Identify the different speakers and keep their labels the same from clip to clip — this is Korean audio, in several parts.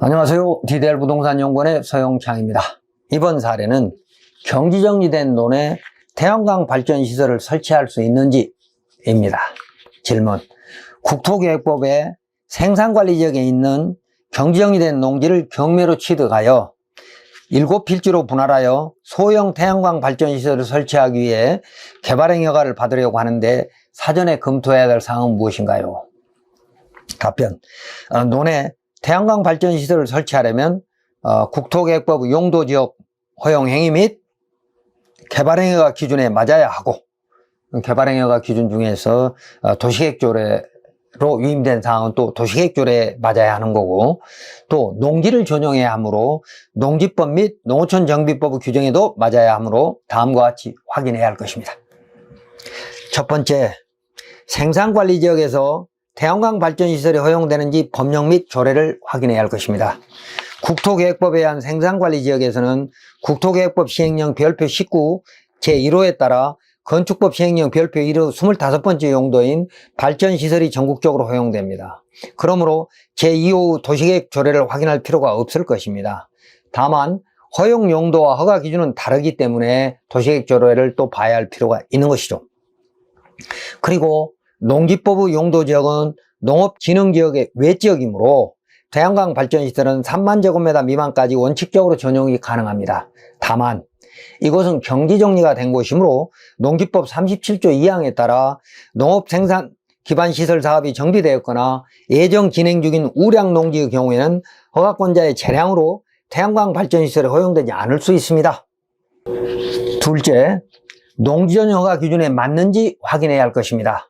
Speaker 1: 안녕하세요. DDR 부동산 연구원의 서영창입니다. 이번 사례는 경지정리된 논에 태양광 발전시설을 설치할 수 있는지입니다. 질문: 국토계획법에 생산관리지역에 있는 경지정리된 농지를 경매로 취득하여 7필지로 분할하여 소형 태양광 발전시설을 설치하기 위해 개발행위 허가를 받으려고 하는데 사전에 검토해야 될 사항은 무엇인가요? 답변: 논에 태양광 발전시설을 설치하려면 국토계획법 용도지역 허용행위 및 개발행위허가 기준에 맞아야 하고, 개발행위허가 기준 중에서 도시계획조례로 위임된 사항은 또 도시계획조례에 맞아야 하는 거고, 또 농지를 전용해야 하므로 농지법 및 농어촌 정비법 규정에도 맞아야 하므로 다음과 같이 확인해야 할 것입니다. 첫 번째, 생산관리지역에서 태양광 발전시설이 허용되는지 법령 및 조례를 확인해야 할 것입니다. 국토계획법에 의한 생산관리지역에서는 국토계획법 시행령 별표 19 제1호에 따라 건축법 시행령 별표 1호 25번째 용도인 발전시설이 전국적으로 허용됩니다. 그러므로 제2호 도시계획 조례를 확인할 필요가 없을 것입니다. 다만 허용 용도와 허가 기준은 다르기 때문에 도시계획 조례를 또 봐야 할 필요가 있는 것이죠. 그리고 농지법의 용도지역은 농업진흥지역의 외지역이므로 태양광 발전시설은 3만 제곱미터 미만까지 원칙적으로 전용이 가능합니다. 다만 이곳은 경지정리가 된 곳이므로 농지법 37조 2항에 따라 농업생산 기반시설 사업이 정비되었거나 예정 진행 중인 우량농지의 경우에는 허가권자의 재량으로 태양광 발전시설이 허용되지 않을 수 있습니다. 둘째, 농지전용 허가 기준에 맞는지 확인해야 할 것입니다.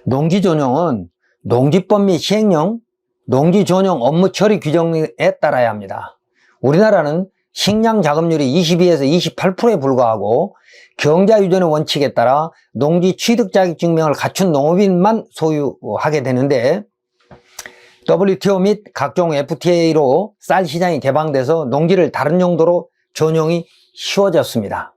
Speaker 1: 농지전용은 농지법 및 시행령, 농지전용 업무 처리 규정에 따라야 합니다. 우리나라는 식량 작업률이 22에서 28%에 불과하고 경자유전의 원칙에 따라 농지 취득 자격증명을 갖춘 농업인만 소유하게 되는데, WTO 및 각종 FTA로 쌀 시장이 개방돼서 농지를 다른 용도로 전용이 쉬워졌습니다.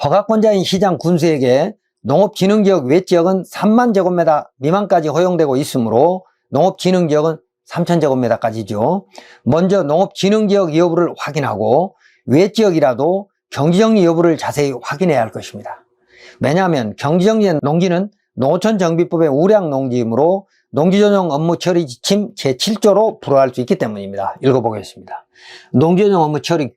Speaker 1: 허가권자인 시장 군수에게 농업진흥지역 외지역은 3만 제곱미터 미만까지 허용되고 있으므로 농업진흥지역은 3천 제곱미터까지죠. 먼저 농업진흥지역 여부를 확인하고 외지역이라도 경지정리 여부를 자세히 확인해야 할 것입니다. 왜냐하면 경지정리된 농지는 농어촌 정비법의 우량농지이므로 농지전용 업무 처리 지침 제7조로 불허할 수 있기 때문입니다. 읽어보겠습니다. 농지전용 업무 처리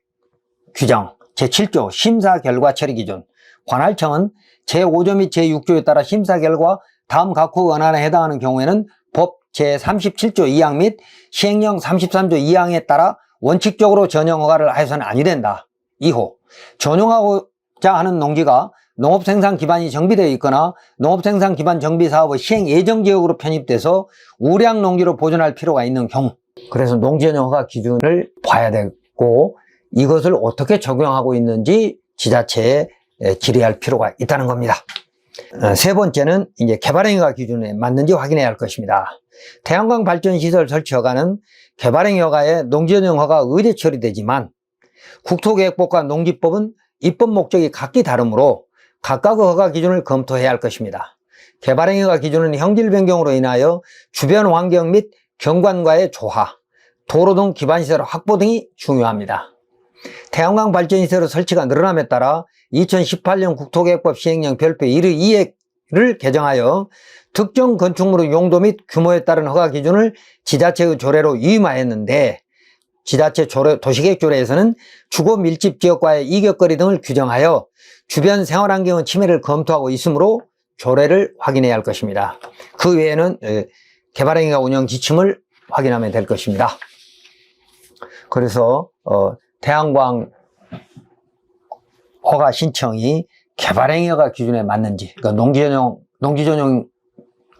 Speaker 1: 규정 제7조 심사 결과 처리 기준. 관할청은 제5조 및 제6조에 따라 심사 결과 다음 각호 원안에 해당하는 경우에는 법 제37조 2항 및 시행령 33조 2항에 따라 원칙적으로 전용 허가를 하여서는 아니 된다. 2호, 전용하고자 하는 농지가 농업생산 기반이 정비되어 있거나 농업생산 기반 정비 사업의 시행 예정지역으로 편입돼서 우량농지로 보존할 필요가 있는 경우, 그래서 농지전용 허가 기준을 봐야 되고 이것을 어떻게 적용하고 있는지 지자체에 질의할 필요가 있다는 겁니다. 세 번째는 이제 개발행위허가 기준에 맞는지 확인해야 할 것입니다. 태양광 발전시설 설치 허가는 개발행위허가에 농지전용 허가 의뢰 처리되지만 국토계획법과 농지법은 입법 목적이 각기 다르므로 각각의 허가 기준을 검토해야 할 것입니다. 개발행위허가 기준은 형질 변경으로 인하여 주변 환경 및 경관과의 조화, 도로 등 기반시설 확보 등이 중요합니다. 태양광 발전시설 설치가 늘어남에 따라 2018년 국토계획법 시행령 별표 1의 2를 개정하여 특정 건축물의 용도 및 규모에 따른 허가 기준을 지자체의 조례로 위임하였는데, 지자체 도시계획조례에서는 주거 밀집 지역과의 이격거리 등을 규정하여 주변 생활환경의 침해를 검토하고 있으므로 조례를 확인해야 할 것입니다. 그 외에는 개발행위가 운영 지침을 확인하면 될 것입니다. 그래서 태양광 허가 신청이 개발행위허가 기준에 맞는지, 그러니까 농지전용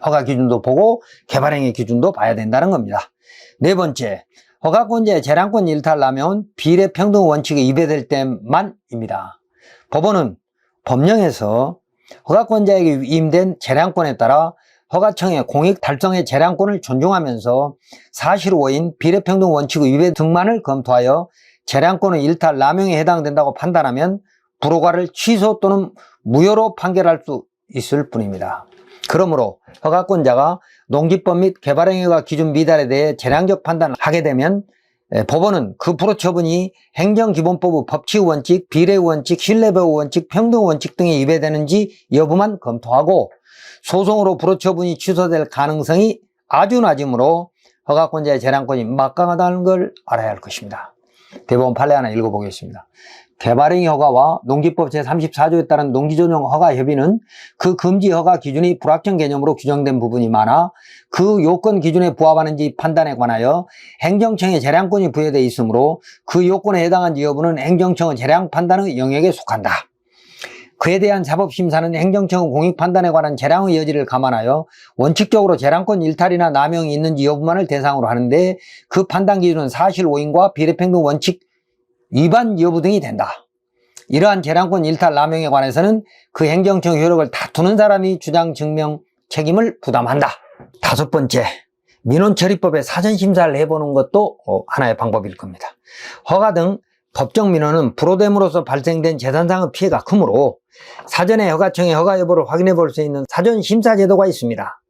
Speaker 1: 허가 기준도 보고 개발행위 기준도 봐야 된다는 겁니다. 네 번째, 허가권자의 재량권 일탈하면 비례평등 원칙에 위배될 때만입니다. 법원은 법령에서 허가권자에게 위임된 재량권에 따라 허가청의 공익 달성의 재량권을 존중하면서 사실오인 비례평등 원칙의 위배 등만을 검토하여 재량권의 일탈 남용에 해당된다고 판단하면 불허가를 취소 또는 무효로 판결할 수 있을 뿐입니다. 그러므로 허가권자가 농지법 및 개발행위가 기준 미달에 대해 재량적 판단을 하게 되면 법원은 그 불허 처분이 행정기본법의 법치의 원칙, 비례의 원칙, 신뢰배후 원칙, 평등 원칙 등에 위배되는지 여부만 검토하고 소송으로 불허 처분이 취소될 가능성이 아주 낮으므로 허가권자의 재량권이 막강하다는 걸 알아야 할 것입니다. 대법원 판례 하나 읽어보겠습니다. 개발행위 허가와 농지법 제34조에 따른 농지전용 허가 협의는 그 금지 허가 기준이 불확정 개념으로 규정된 부분이 많아 그 요건 기준에 부합하는지 판단에 관하여 행정청의 재량권이 부여되어 있으므로 그 요건에 해당한지 여부는 행정청의 재량 판단의 영역에 속한다. 그에 대한 사법심사는 행정청의 공익판단에 관한 재량의 여지를 감안하여 원칙적으로 재량권 일탈이나 남용이 있는지 여부만을 대상으로 하는데 그 판단 기준은 사실 오인과 비례평등 원칙 위반 여부 등이 된다. 이러한 재량권 일탈 남용에 관해서는 그 행정청 효력을 다투는 사람이 주장 증명 책임을 부담한다. 다섯 번째, 민원처리법에 사전심사를 해보는 것도 하나의 방법일 겁니다. 허가 등 법정 민원은 불허됨으로써 발생된 재산상의 피해가 크므로 사전에 허가청의 허가 여부를 확인해 볼 수 있는 사전심사 제도가 있습니다.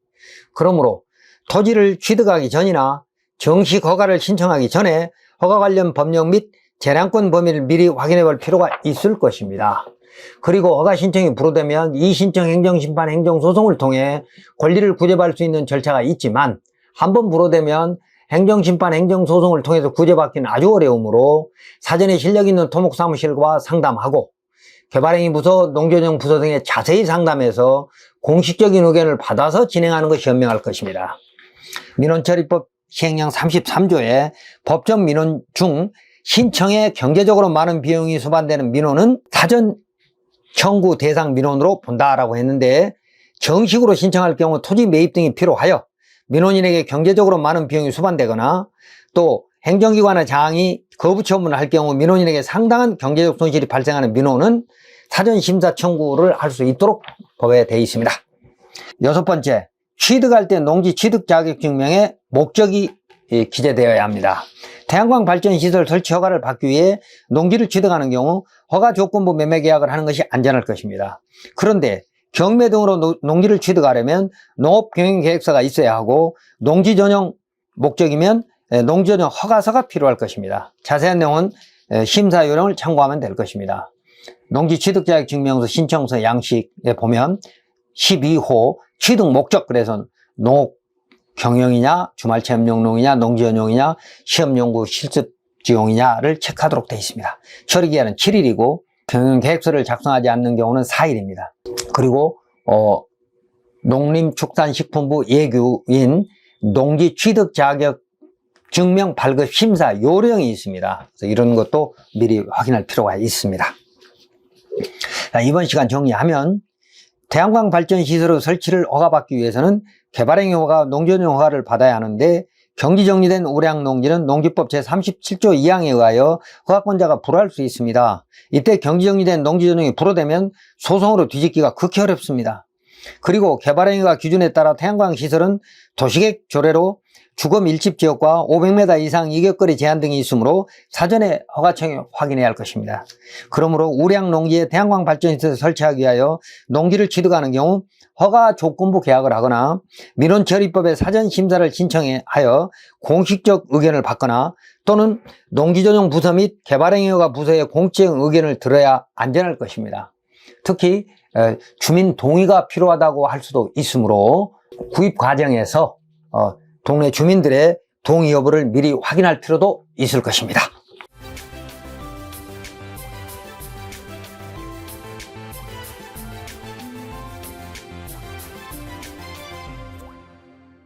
Speaker 1: 그러므로 토지를 취득하기 전이나 정식 허가를 신청하기 전에 허가 관련 법령 및 재량권 범위를 미리 확인해 볼 필요가 있을 것입니다. 그리고 허가 신청이 불허되면 이 신청 행정심판 행정소송을 통해 권리를 구제받을 수 있는 절차가 있지만 한번 불허되면 행정심판 행정소송을 통해서 구제받기는 아주 어려우므로 사전에 실력 있는 토목사무실과 상담하고 개발행위 부서, 농지전용 부서 등에 자세히 상담해서 공식적인 의견을 받아서 진행하는 것이 현명할 것입니다. 민원처리법 시행령 33조에 법정 민원 중 신청에 경제적으로 많은 비용이 수반되는 민원은 사전 청구 대상 민원으로 본다라고 했는데 정식으로 신청할 경우 토지 매입 등이 필요하여 민원인에게 경제적으로 많은 비용이 수반되거나 또 행정기관의 장이 거부 처분을 할 경우 민원인에게 상당한 경제적 손실이 발생하는 민원은 사전심사 청구를 할 수 있도록 법에 되어 있습니다. 여섯 번째, 취득할 때 농지 취득 자격 증명의 목적이 기재되어야 합니다. 태양광 발전시설 설치 허가를 받기 위해 농지를 취득하는 경우 허가 조건부 매매 계약을 하는 것이 안전할 것입니다. 그런데 경매 등으로 농지를 취득하려면 농업경영계획서가 있어야 하고 농지 전용 목적이면 농지 전용 허가서가 필요할 것입니다. 자세한 내용은 심사 요령을 참고하면 될 것입니다. 농지 취득 자격 증명서 신청서 양식에 보면 12호 취득 목적, 그래서 농업 경영이냐, 주말체험용 농이냐, 농지연용이냐, 시험연구 실습지용이냐를 체크하도록 되어 있습니다. 처리기한은 7일이고 경영계획서를 작성하지 않는 경우는 4일입니다. 그리고 농림축산식품부 예규인 농지 취득 자격 증명 발급 심사 요령이 있습니다. 그래서 이런 것도 미리 확인할 필요가 있습니다. 자, 이번 시간 정리하면 태양광 발전시설의 설치를 허가받기 위해서는 개발행위 허가, 농지전용 허가를 받아야 하는데 경지정리된 우량 농지는 농지법 제37조 2항에 의하여 허가권자가 불허할 수 있습니다. 이때 경지정리된 농지전용이 불허되면 소송으로 뒤집기가 극히 어렵습니다. 그리고 개발행위가 기준에 따라 태양광 시설은 도시계획 조례로 주거 밀집 지역과 500m 이상 이격거리 제한 등이 있으므로 사전에 허가청에 확인해야 할 것입니다. 그러므로 우량 농지에 태양광 발전시설을 설치하기 위하여 농지를 취득하는 경우 허가 조건부 계약을 하거나 민원처리법의 사전 심사를 신청하여 공식적 의견을 받거나 또는 농지전용 부서 및 개발행위허가 부서의 공적 의견을 들어야 안전할 것입니다. 특히 주민 동의가 필요하다고 할 수도 있으므로 구입 과정에서 동네 주민들의 동의 여부를 미리 확인할 필요도 있을 것입니다.